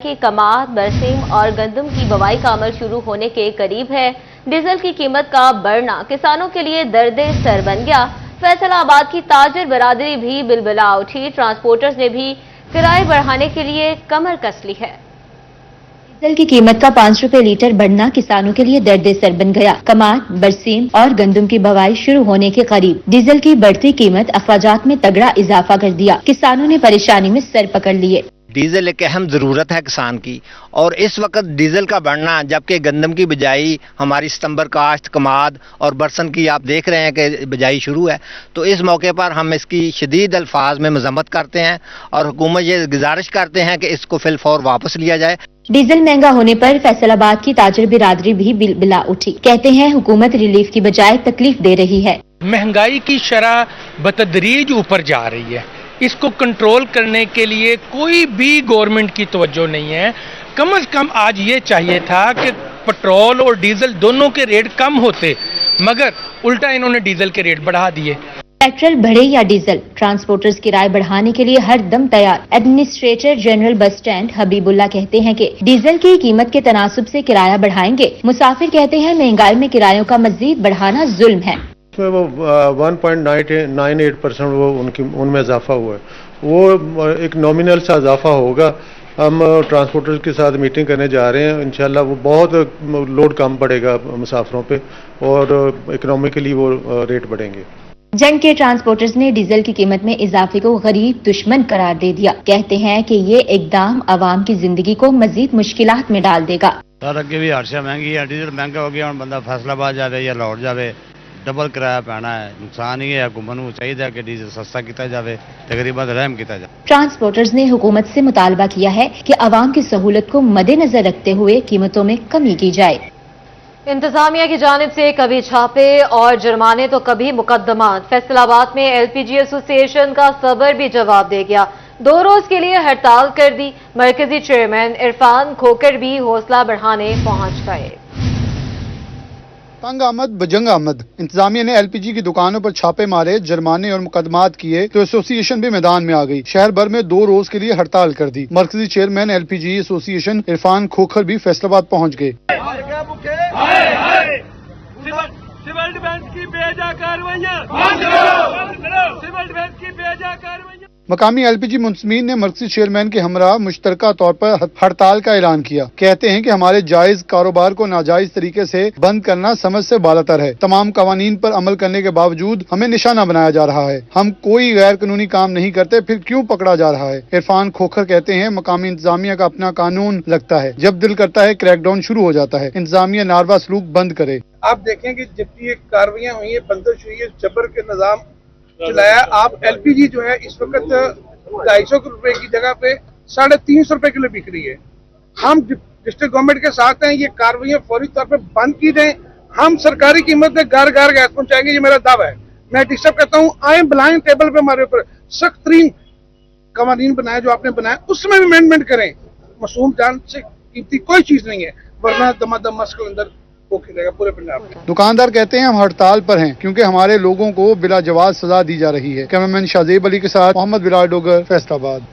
कि कमाद, बरसीम और गंदम की बुवाई का अमल शुरू होने के करीब है। डीजल की कीमत का बढ़ना किसानों के लिए दर्द सर बन गया। फैसलाबाद की ताजर बरादरी भी बिलबिला उठी। ट्रांसपोर्टर्स ने भी किराए बढ़ाने के लिए कमर कस ली है। डीजल की कीमत का 5 रुपए लीटर बढ़ना किसानों के लिए दर्द सर बन गया। कमाद, बरसीम और गंदम की बुवाई शुरू होने के करीब डीजल की बढ़ती कीमत अखराजात में तगड़ा इजाफा कर दिया। किसानों ने परेशानी में सर पकड़ लिए। डीजल एक अहम ज़रूरत है किसान की, और इस वक्त डीजल का बढ़ना, जबकि गंदम की बिजाई हमारी सितंबर काश्त, कमाद और बरसन की आप देख रहे हैं कि बिजाई शुरू है, तो इस मौके पर हम इसकी शदीद अल्फाज में मजम्मत करते हैं और हुकूमत ये गुजारिश करते हैं कि इसको फिलफौर वापस लिया जाए। डीजल महंगा होने पर फैसलाबाद की ताजर बिरादरी भी बिलबिला उठी। कहते हैं हुकूमत रिलीफ की बजाय तकलीफ दे रही है। महंगाई की शरह बतदरीज ऊपर जा रही है। इसको कंट्रोल करने के लिए कोई भी गवर्नमेंट की तवज्जो नहीं है। कम से कम आज ये चाहिए था कि पेट्रोल और डीजल दोनों के रेट कम होते, मगर उल्टा इन्होंने डीजल के रेट बढ़ा दिए। पेट्रोल बढ़े या डीजल, ट्रांसपोर्टर्स किराए बढ़ाने के लिए हर दम तैयार। Administrator general bus stand Habibullah कहते हैं कि डीजल की कीमत के तनासुब से किराया बढ़ाएंगे। मुसाफिर कहते हैं महंगाई में किरायों का मजीद बढ़ाना जुल्म है। वो 1.98% वो उनमें इजाफा हुआ है, वो एक नॉमिनल सा इजाफा होगा। हम ट्रांसपोर्टर्स के साथ मीटिंग करने जा रहे हैं, इंशाल्लाह वो बहुत लोड कम पड़ेगा मुसाफिरों पे और इकोनॉमिकली वो रेट बढ़ेंगे। जंग के ट्रांसपोर्टर्स ने डीजल की कीमत में इजाफे को गरीब दुश्मन करार दे दिया। कहते हैं कि ये इकदाम आवाम की जिंदगी को मजीद मुश्किलात में डाल देगा। सर अगे भी हर शय महंगी है, डीजल महंगा हो गया, बंदा फैसलाबाद जाए या लाहौर जाए डबल किराया पैना है। नुकसान ही है, हुकूमत को चाहिए कि डीजल सस्ता किया जाए, तकरीबन रहम किया जाए। ट्रांसपोर्टर्स ने हुकूमत से मुतालबा किया है कि आवाम की सहूलत को मद्देनजर रखते हुए कीमतों में कमी की जाए। इंतजामिया की जानिब से कभी छापे और जुर्माने तो कभी मुकदमात। फैसलाबाद में एलपीजी एसोसिएशन का सबर भी जवाब दे गया। 2 रोज के लिए हड़ताल कर दी। मरकजी चेयरमैन इरफान खोकर भी हौसला बढ़ाने पहुंच गए। तंग आमद बजंग आमद। इंतजामिया ने एलपीजी की दुकानों पर छापे मारे, जुर्माने और मुकदमात किए तो एसोसिएशन भी मैदान में आ गई। शहर भर में 2 रोज के लिए हड़ताल कर दी। मरकजी chairman LPG association Irfan Khokhar भी फैसलाबाद पहुंच गए। सिविल डिफेंस की बेजा कार्रवाइयां, सिविल डिफेंस की बेजा कार्रवाइयां। मकामी एलपीजी मुंतजमीन ने मरकजी चेयरमैन के हमरा मुश्तरका तौर पर हड़ताल का ऐलान किया। कहते हैं कि हमारे जायज कारोबार को नाजायज तरीके से बंद करना समझ से बालातर है। तमाम कवानीन पर अमल करने के बावजूद हमें निशाना बनाया जा रहा है। हम कोई गैर कानूनी काम नहीं करते, फिर क्यों पकड़ा जा रहा है। इरफान खोखर कहते हैं मकामी इंतजामिया का अपना कानून लगता है, जब दिल करता है क्रैकडाउन शुरू हो जाता है। इंतजामिया नारवा सलूक बंद करे। आप देखें कि जितनी कार्रवाइयां हुई है, बंदिश हुई है, जबर के निजाम चलाया। आप एलपीजी जो है इस वक्त 250 रुपए की जगह पे 350 रुपए किलो बिक रही है। हम डिस्ट्रिक्ट गवर्नमेंट के साथ हैं, ये कार्रवाइयां फौरी तौर पे बंद की जाए। हम सरकारी कीमत पे घर घर गैस पहुंचाएंगे, ये मेरा दावा है। मैं डिस्टर्ब कहता हूँ, आए ब्लाइंड टेबल पे हमारे ऊपर सख्त तरीन कवानीन बनाए जो आपने बनाया, उसमें भी अमेंडमेंट करें। मासूम जान से कीमती कोई चीज नहीं है, वरना दमादम मस्क अंदर पूरे पंजाब में। दुकानदार कहते हैं हम हड़ताल पर हैं क्योंकि हमारे लोगों को बिला जवाब सजा दी जा रही है। कैमरामैन शाहजेब अली के साथ मोहम्मद बिलाल डोगर, फैसलाबाद।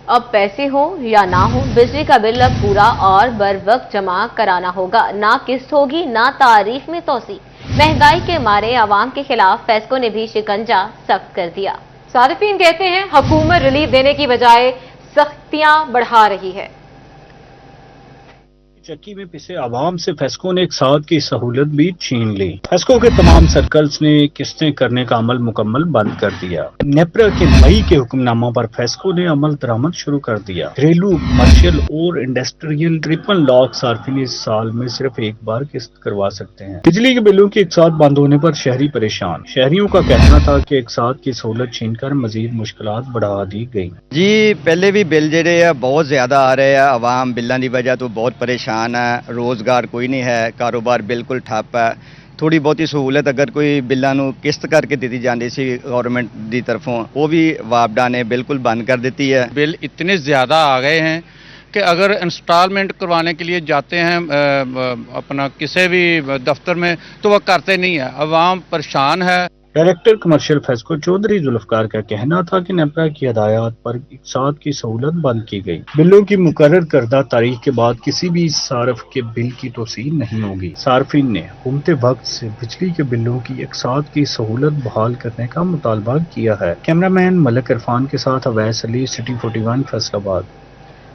अब पैसे हो या ना हो, बिजली का बिल अब पूरा और बर वक्त जमा कराना होगा। ना किस्त होगी, ना तारीफ में तोसी। महंगाई के मारे आवाम के खिलाफ फेस्को ने भी शिकंजा सख्त कर दिया। सारिफीन कहते हैं हुकूमत रिलीफ देने की बजाय सख्तियां बढ़ा रही है। चक्की में पिसे आवाम से फेस्को ने एक साथ की सहूलत भी छीन ली। फेस्को के तमाम सर्कल्स ने किस्तें करने का अमल मुकम्मल बंद कर दिया। नेपरा के मई के हुक्मनामा पर फेस्को ने अमल दरामद शुरू कर दिया। घरेलू, कमर्शियल और इंडस्ट्रियल ट्रिपल लॉक सार्फिन इस साल में सिर्फ एक बार किस्त करवा सकते हैं। बिजली के बिलों के एक साथ बंद होने पर शहरी परेशान। शहरियों का कहना था कि एक साथ की सहूलत छीनकर मजीद मुश्किलात बढ़ा दी गई। जी पहले भी बिल जेडे है बहुत ज्यादा आ रहे हैं, आवाम बिलों की वजह तो बहुत परेशान है। रोजगार कोई नहीं है, कारोबार बिल्कुल ठप है। थोड़ी बहुती सहूलत अगर कोई बिलों को किस्त करके दी जाती सी गवर्नमेंट की तरफों, वो भी वापडा ने बिल्कुल बंद कर दी है। बिल इतने ज़्यादा आ गए हैं कि अगर इंस्टॉलमेंट करवाने के लिए जाते हैं अपना किसी भी दफ्तर में तो वह करते नहीं है। अवाम परेशान है। डायरेक्टर कमर्शियल फेस्को चौधरी जुल्फकार का कहना था कि नेपरा की हदायत पर इकसाद की सहूलत बंद की गई। बिलों की मुकर्रर करदा तारीख के बाद किसी भी सारफ के बिल की तोसील नहीं होगी। सार्फिन ने हुकूमत वक्त से बिजली के बिलों की इकसाद की सहूलत बहाल करने का मुतालबा किया है। कैमरामैन मलिक इरफान के साथ अवैस अली, सिटी 41 फैसलाबाद।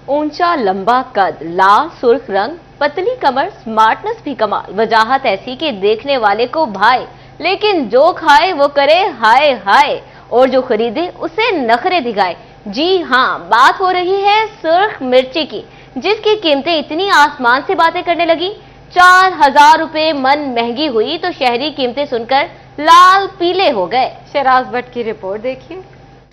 ऊंचा लंबा कद, लाल सुर्ख रंग, पतली कमर, स्मार्टनेस भी कमाल। वजाहत ऐसी कि देखने वाले को भाए, लेकिन जो खाए वो करे हाय हाय, और जो खरीदे उसे नखरे दिखाए। जी हाँ, बात हो रही है सुर्ख मिर्ची की, जिसकी कीमतें इतनी आसमान से बातें करने लगी। 4000 रुपए मन महंगी हुई तो शहरी कीमतें सुनकर लाल पीले हो गए। शराज भट्ट की रिपोर्ट देखिए।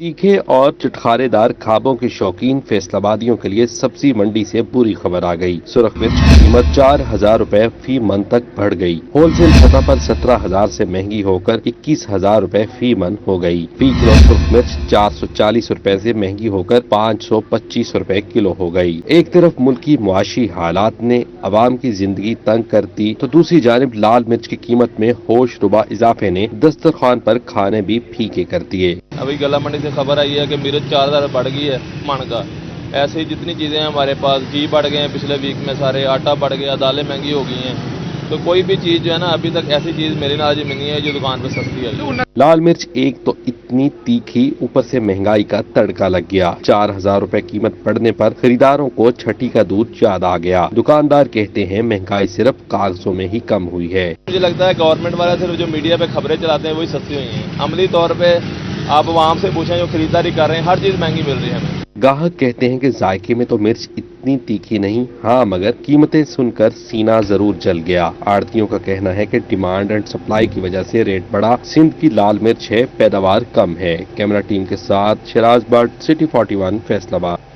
तीखे और चटखारेदार खाबों के शौकीन फैसलाबादियों के लिए सब्जी मंडी से बुरी खबर आ गई। सुरख मिर्च की कीमत 4000 रुपए फी मन तक बढ़ गई। होलसेल सतह पर 17000 से महंगी होकर 21000 रुपए फी मन हो गई। फी किलो सुरख मिर्च 440 रुपए से महंगी होकर 525 रुपए किलो हो गई। एक तरफ मुल्की मुआशी हालात ने अवाम की जिंदगी तंग कर दी, तो दूसरी जानिब लाल मिर्च की कीमत में होश रुबा इजाफे ने दस्तरखान पर खाने भी फीके कर दिए। अभी गला मंडी से खबर आई है कि मिर्च 4000 बढ़ गई है मन का। ऐसे ही जितनी चीज़ें हैं हमारे पास, घी बढ़ गए हैं पिछले वीक में, सारे आटा बढ़ गया, दालें महंगी हो गई हैं। तो कोई भी चीज़ जो है ना, अभी तक ऐसी चीज़ मेरी नॉलेज में नहीं है जो दुकान पे सस्ती है। लाल मिर्च एक तो इतनी तीखी, ऊपर से महंगाई का तड़का लग गया। 4000 रुपए कीमत बढ़ने पर खरीदारों को छठी का दूध याद आ गया। दुकानदार कहते हैं महंगाई सिर्फ कागजों में ही कम हुई है। मुझे लगता है गवर्नमेंट वाले सिर्फ जो मीडिया पे खबरें चलाते हैं वही सस्ती हुई हैं। अमली तौर पे आप वहाँ से पूछें जो खरीदारी कर रहे हैं, हर चीज़ महंगी मिल रही है हमें। गाहक कहते हैं कि जायके में तो मिर्च इतनी तीखी नहीं, हाँ मगर कीमतें सुनकर सीना जरूर जल गया। आड़तियों का कहना है कि डिमांड एंड सप्लाई की वजह से रेट बढ़ा। सिंध की लाल मिर्च है, पैदावार कम है। कैमरा टीम के साथ शराज भट्ट, सिटी 41 फैसलाबाद।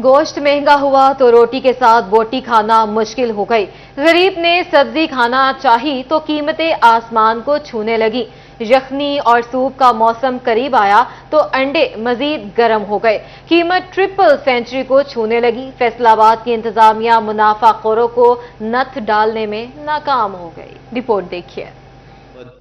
गोश्त महंगा हुआ तो रोटी के साथ बोटी खाना मुश्किल हो गई। गरीब ने सब्जी खाना चाही तो कीमतें आसमान को छूने लगी। यखनी और सूप का मौसम करीब आया तो अंडे मजीद गर्म हो गए। कीमत ट्रिपल सेंचुरी को छूने लगी। फैसलाबाद की इंतजामिया मुनाफाखोरों को नथ डालने में नाकाम हो गई। रिपोर्ट देखिए।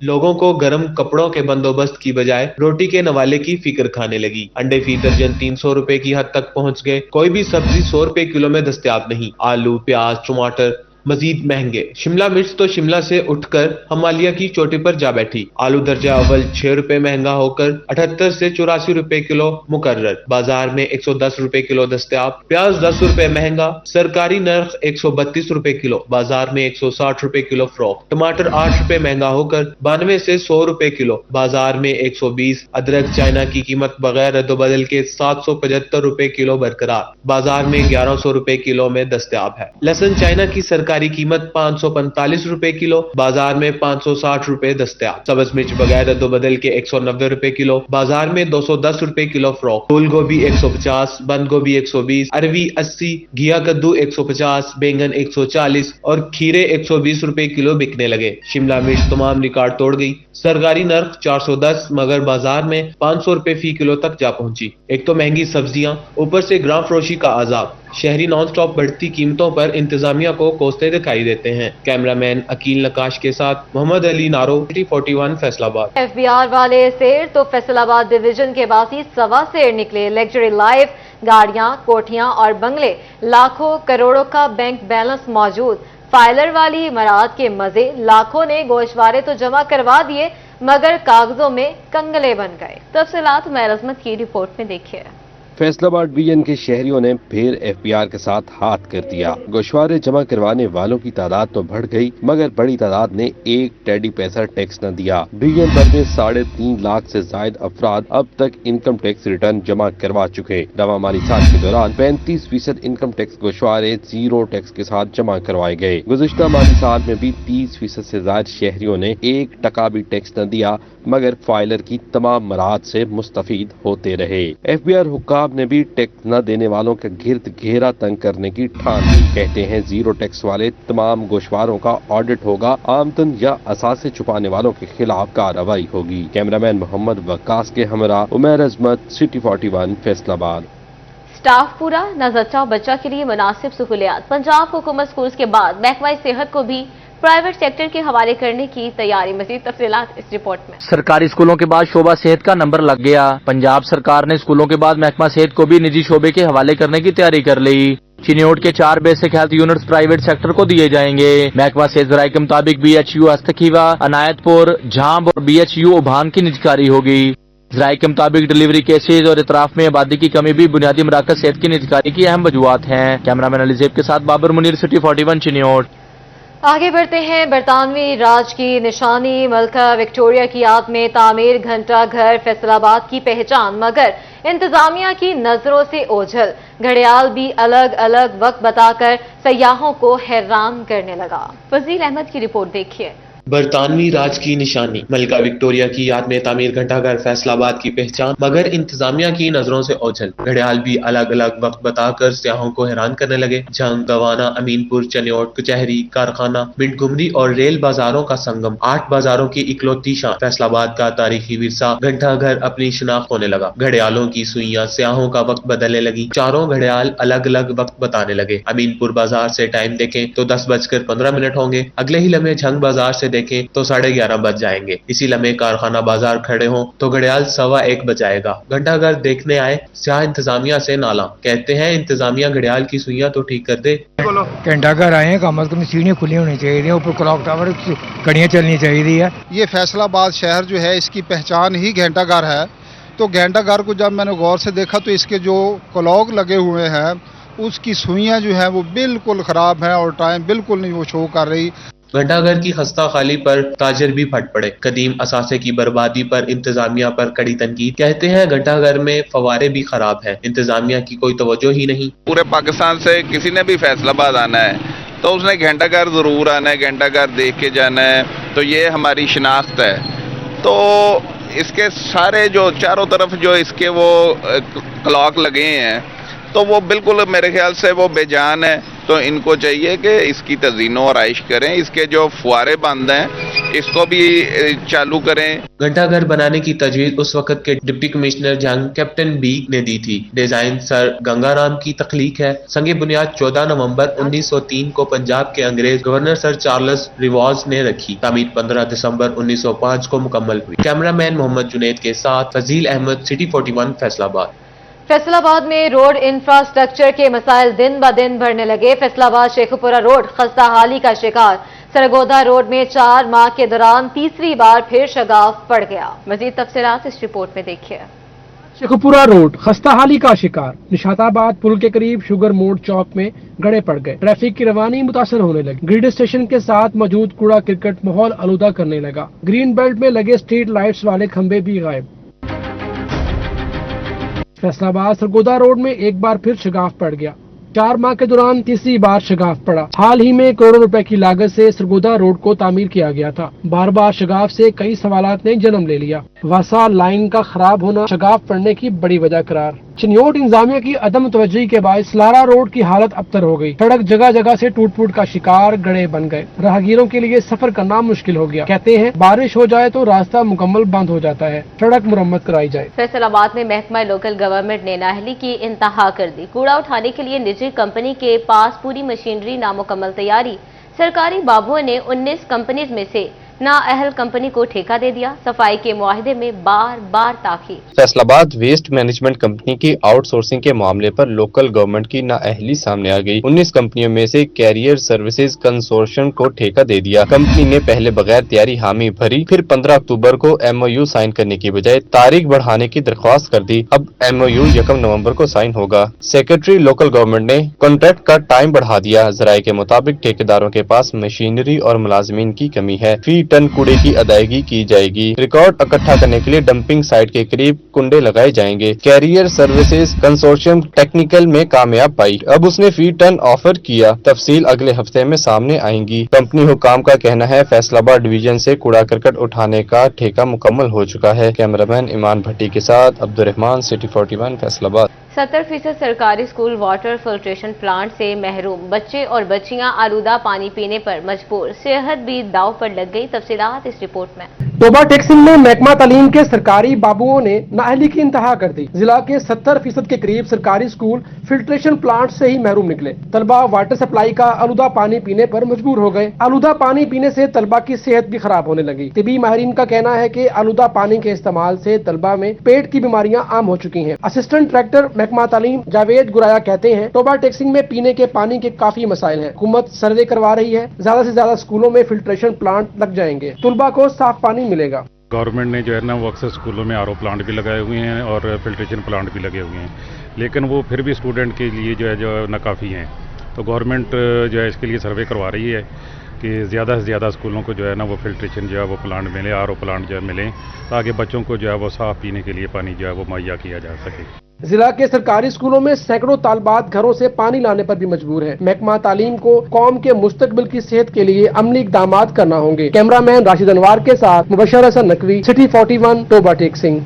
लोगों को गर्म कपड़ों के बंदोबस्त की बजाय रोटी के नवाले की फिक्र खाने लगी। अंडे फी दर्जन 300 रुपए की हद तक पहुंच गए। कोई भी सब्जी 100 रुपए किलो में दस्तयाब नहीं। आलू, प्याज, टमाटर मजीद महंगे। शिमला मिर्च तो शिमला से उठकर हिमालय की चोटी पर जा बैठी। आलू दर्जा अव्वल 6 रुपए महंगा होकर 78 से 84 रुपए किलो मुकर्रर। बाजार में 110 रुपए किलो दस्तयाब। प्याज 10 रुपए महंगा, सरकारी नर्ख 132 रुपए किलो, बाजार में 160 रुपए किलो फरोख्त। टमाटर 8 रुपए महंगा होकर 92 से 100 रुपए किलो, बाजार में 120। अदरक चाइना की कीमत बगैर रद्दोबदल के 775 रुपए किलो बरकरार, बाजार में 1100 रुपए किलो में दस्तयाब है। लहसुन चाइना की सरकारी कीमत 545 रुपए किलो, बाजार में 560 रुपए दस्तयाब। सब्ज मिर्च बगैर रद्दोबदल के 190 रुपए किलो, बाजार में 210 रुपए किलो फरोख्त। फूल गोभी 150, बंद गोभी 120, अरवी 80, घिया कद्दू 150, बैंगन 140 और खीरे 120 रुपए किलो बिकने लगे। शिमला मिर्च तमाम रिकॉर्ड तोड़ गई। सरकारी नर्ख 410 मगर बाजार में 500 रुपए फी किलो तक जा पहुंची। एक तो महंगी सब्जियां, ऊपर से ग्राम फरोशी का अजाब। शहरी नॉन स्टॉप बढ़ती कीमतों पर इंतजामिया को कोसते दिखाई देते हैं। कैमरामैन अकील नकाश के साथ मोहम्मद अली नारो, सिटी 41 फैसलाबाद। एफबीआर वाले शेर तो फैसलाबाद डिवीजन के बासी सवा शेर निकले। लग्जरी लाइफ, गाड़ियां, कोठियां और बंगले, लाखों करोड़ों का बैंक बैलेंस मौजूद। फाइलर वाली इमारत के मजे, लाखों ने गोशवारे तो जमा करवा दिए मगर कागजों में कंगले बन गए। तफसीलात उमैर अजमत की रिपोर्ट में देखिए। फैसलाबाद डिवीजन के शहरियों ने फिर एफबीआर के साथ हाथ कर दिया। गोशवारे जमा करवाने वालों की तादाद तो बढ़ गई मगर बड़ी तादाद ने एक टेडी पैसा टैक्स न दिया। डिवीजन भर में 3.5 लाख से जायद अफराद अब तक इनकम टैक्स रिटर्न जमा करवा चुके। रवा माली साल के दौरान 35% इनकम टैक्स गोशवारे जीरो टैक्स के साथ जमा करवाए गए। गुज़िश्ता माली साल में भी 30% से ज्यादा शहरियों ने 1% भी टैक्स न दिया मगर फाइलर की तमाम मराहत से मुस्तफीद होते रहे। एफबीआर हुक्काम ने भी टैक्स न देने वालों के गिर्द घेरा तंग करने की ठान ली। कहते हैं जीरो टैक्स वाले तमाम गोशवारों का ऑडिट होगा, आमदन या असासे छुपाने वालों के खिलाफ कार्रवाई होगी। कैमरामैन मोहम्मद वक्कास के हमरा उमैर अजमत, सिटी 41 फैसलाबाद। स्टाफ पूरा, न जच्चा बच्चा के लिए मुनासिब सहूलियात। पंजाब हुकूमत स्कूल्स के बाद महकमा सेहत को भी प्राइवेट सेक्टर के हवाले करने की तैयारी। मजीद तफसीलात इस रिपोर्ट में। सरकारी स्कूलों के बाद शोबा सेहत का नंबर लग गया। पंजाब सरकार ने स्कूलों के बाद महकमा सेहत को भी निजी शोबे के हवाले करने की तैयारी कर ली। चिन्योट के 4 basic health units private sector को दिए जाएंगे। महकमा सेहत ज़राए के मुताबिक BHU हस्तखीवा, अनायतपुर, झांब और BHU उभान की निजकारी होगी। ज़राए के मुताबिक डिलीवरी केसेज और इतराफ में आबादी की कमी भी बुनियादी मराकज सेहत की निजकारी की अहम वजूहात हैं। कैमरामैन अली ज़ेब के साथ बाबर मुनीर, सिटी 41 चिन्योट। आगे बढ़ते हैं। बरतानवी राज की निशानी मलका विक्टोरिया की याद में तामीर घंटा घर फैसलाबाद की पहचान, मगर इंतजामिया की नजरों से ओझल। घड़ियाल भी अलग अलग वक्त बताकर सयाहों को हैरान करने लगा। फजील अहमद की रिपोर्ट देखिए। बरतानवी राज की निशानी मलका विक्टोरिया की याद में तामीर घंटाघर फैसलाबाद की पहचान, मगर इंतजामिया की नजरों से ओझल। घड़ियाल भी अलग अलग वक्त बताकर सियाहों को हैरान करने लगे। जंग, गवाना, अमीनपुर, चन्योट, कचहरी, कारखाना, मिंट घुमरी और रेल बाजारों का संगम, 8 बाजारों की इकलौती शान फैसलाबाद का तारीखी विरसा घंटाघर अपनी शिनाख्त होने लगा। घड़ियालों की सुइयां सियाहों का वक्त बदलने लगी। चारों घड़ियाल अलग अलग वक्त बताने लगे। अमीनपुर बाजार से टाइम देखें तो 10:15 होंगे। अगले ही लम्हे झंग बाजार से देखें तो 11:30 बज जाएंगे। इसी लम्हे कारखाना बाजार खड़े हों तो घड़ियाल 1:15 बजाएगा। घंटाघर देखने आए स्याह इंतजामिया से नाला, कहते हैं इंतजामिया घड़ियाल की सुइयां तो ठीक कर दे। घंटाघर आए हैं, कम अज कम सीढ़ियां खुली होनी चाहिए, ऊपर क्लॉक टावर कड़ियां चलनी चाहिए है। ये फैसलाबाद शहर जो है इसकी पहचान ही घंटाघर है। तो घंटाघर को जब मैंने गौर से देखा तो इसके जो क्लॉक लगे हुए हैं उसकी सुइयां जो है वो बिल्कुल खराब है और टाइम बिल्कुल नहीं वो शो कर रही। घंटाघर की खस्ता खाली पर ताजर भी फट पड़े। कदीम असासे की बर्बादी पर इंतजामिया पर कड़ी तनकीद, कहते हैं घंटाघर में फवारे भी खराब है, इंतजामिया की कोई तवज्जो ही नहीं। पूरे पाकिस्तान से किसी ने भी फैसलाबाद आना है तो उसने घंटाघर जरूर आना है, घंटाघर देख के जाना है। तो ये हमारी शिनाख्त है। तो इसके सारे जो चारों तरफ जो इसके वो क्लॉक लगे हैं तो वो बिल्कुल मेरे ख्याल से वो बेजान है। तो इनको चाहिए कि इसकी तज़ीनो और आइश करें। इसके जो फुआरे बंद हैं इसको भी चालू करें। घंटाघर बनाने की तजवीज उस वक्त के डिप्टी कमिश्नर जंग कैप्टन बी ने दी थी। डिजाइन सर गंगाराम की तख्लीक है। संगे बुनियाद 14 नवंबर 1903 को पंजाब के अंग्रेज गवर्नर सर चार्ल्स रिवॉज ने रखी। तामीर 15 दिसंबर 1905 को मुकम्मल हुई। कैमरामैन मोहम्मद जुनैद के साथ फजील अहमद, सिटी 41 फैसलाबाद। फैसलाबाद में रोड इंफ्रास्ट्रक्चर के मसाइल दिन ब दिन बढ़ने लगे। फैसलाबाद शेखुपुरा रोड खस्ताहाली का शिकार। सरगोदा रोड में 4 माह के दौरान तीसरी बार फिर शगाफ पड़ गया। मजीद तफसीलात इस रिपोर्ट में देखिए। शेखुपुरा रोड खस्ताहाली का शिकार। निशाताबाद पुल के करीब शुगर मोड़ चौक में गड़े पड़ गए। ट्रैफिक की रवानी मुतासर होने लगी। ग्रिड स्टेशन के साथ मौजूद कूड़ा क्रिकेट माहौल आलूदा करने लगा। ग्रीन बेल्ट में लगे स्ट्रीट लाइट्स वाले खंबे भी गायब। फैसलाबाद सरगोदा रोड में एक बार फिर शगाफ पड़ गया। 4 माह के दौरान तीसरी बार शगाफ पड़ा। हाल ही में करोड़ों रुपए की लागत से सरगोदा रोड को तामीर किया गया था। बार बार शगाफ से कई सवालात ने जन्म ले लिया। वसा लाइन का खराब होना शगाफ पड़ने की बड़ी वजह करार। चिन्योट इंतजामिया की अदम तवज्जोही के बाद लारा रोड की हालत अबतर हो गई। सड़क जगह जगह से टूट फूट का शिकार, गड्ढे बन गए। राहगीरों के लिए सफर करना मुश्किल हो गया। कहते हैं बारिश हो जाए तो रास्ता मुकम्मल बंद हो जाता है। सड़क मुरम्मत कराई जाए। फैसलाबाद में महकमा लोकल गवर्नमेंट ने नाअहली की इंतहा कर दी। कूड़ा उठाने के लिए निजी कंपनी के पास पूरी मशीनरी नामुकम्मल तैयारी। सरकारी बाबुओं ने 19 कंपनीज में से नाअहल कंपनी को ठेका दे दिया। सफाई के मुआहदे में बार बार ताखीर। फैसलाबाद वेस्ट मैनेजमेंट कंपनी की आउटसोर्सिंग के मामले पर लोकल गवर्नमेंट की नाअहली सामने आ गई। 19 कंपनियों में से कैरियर सर्विसेज कंसोर्शियम को ठेका दे दिया। कंपनी ने पहले बगैर तैयारी हामी भरी, फिर 15 अक्टूबर को MOU साइन करने की बजाय तारीख बढ़ाने की दरख्वास्त कर दी। अब MOU 1 नवंबर को साइन होगा। सेक्रेटरी लोकल गवर्नमेंट ने कॉन्ट्रैक्ट का टाइम बढ़ा दिया। जराये के मुताबिक ठेकेदारों के पास मशीनरी और मुलाजमीन की कमी है। फी टन कूड़े की अदायगी की जाएगी। रिकॉर्ड इकट्ठा करने के लिए डंपिंग साइट के करीब कुंडे लगाए जाएंगे। कैरियर सर्विसेज कंसोर्शियम टेक्निकल में कामयाब पाई। अब उसने फी टन ऑफर किया। तफसील अगले हफ्ते में सामने आएंगी। कंपनी हुकाम का कहना है फैसलाबाद डिवीजन से कूड़ा करकट उठाने का ठेका मुकम्मल हो चुका है। कैमरामैन इमान भट्टी के साथ अब्दुर्रहमान, सिटी 41 फैसलाबाद। 70% सरकारी स्कूल वाटर फिल्ट्रेशन प्लांट से महरूम। बच्चे और बच्चियां आलूदा पानी पीने पर मजबूर। सेहत भी दाव पर लग गई। तफसीलात इस रिपोर्ट में। टोबा टेक्सिंग में महकमा तालीम के सरकारी बाबुओं ने नाअहली की इंतहा कर दी। जिला के 70% के करीब सरकारी स्कूल फिल्ट्रेशन प्लांट से ही महरूम निकले। तलबा वाटर सप्लाई का आलूदा पानी पीने पर मजबूर हो गए। आलूदा पानी पीने से तलबा की सेहत भी खराब होने लगी। तिबी माहिरीन का कहना है कि आलूदा पानी के इस्तेमाल से तलबा में पेट की बीमारियां आम हो चुकी हैं। असिस्टेंट डायरेक्टर महकमा तालीम जावेद गुराया कहते हैं, टोबा टेक्सिंग में पीने के पानी के काफी मसाइल हैं। हुकूमत सर्वे करवा रही है, ज्यादा से ज्यादा स्कूलों में फिल्ट्रेशन प्लांट लग जाएंगे, तलबा को साफ पानी मिलेगा। गवर्नमेंट ने जो है ना वो अक्सर स्कूलों में आरओ प्लांट भी लगाए हुए हैं और फिल्ट्रेशन प्लांट भी लगे हुए हैं, लेकिन वो फिर भी स्टूडेंट के लिए जो है नाकाफ़ी हैं। तो गवर्नमेंट जो है इसके लिए सर्वे करवा रही है कि ज़्यादा से ज़्यादा स्कूलों को जो है ना वो फिल्ट्रेशन जो है वो प्लांट मिले, आरओ प्लांट जो है मिले, ताकि बच्चों को जो है वो साफ़ पीने के लिए पानी जो है वो मुहैया किया जा सके। जिला के सरकारी स्कूलों में सैकड़ों तालबात घरों से पानी लाने पर भी मजबूर है। महकमा तालीम को कौम के मुस्तकबिल की सेहत के लिए अमली इक़दामात करना होंगे। कैमरामैन राशिद अनवार के साथ मुबशर हसन नकवी, सिटी 41, टोबा टेक्सिंग।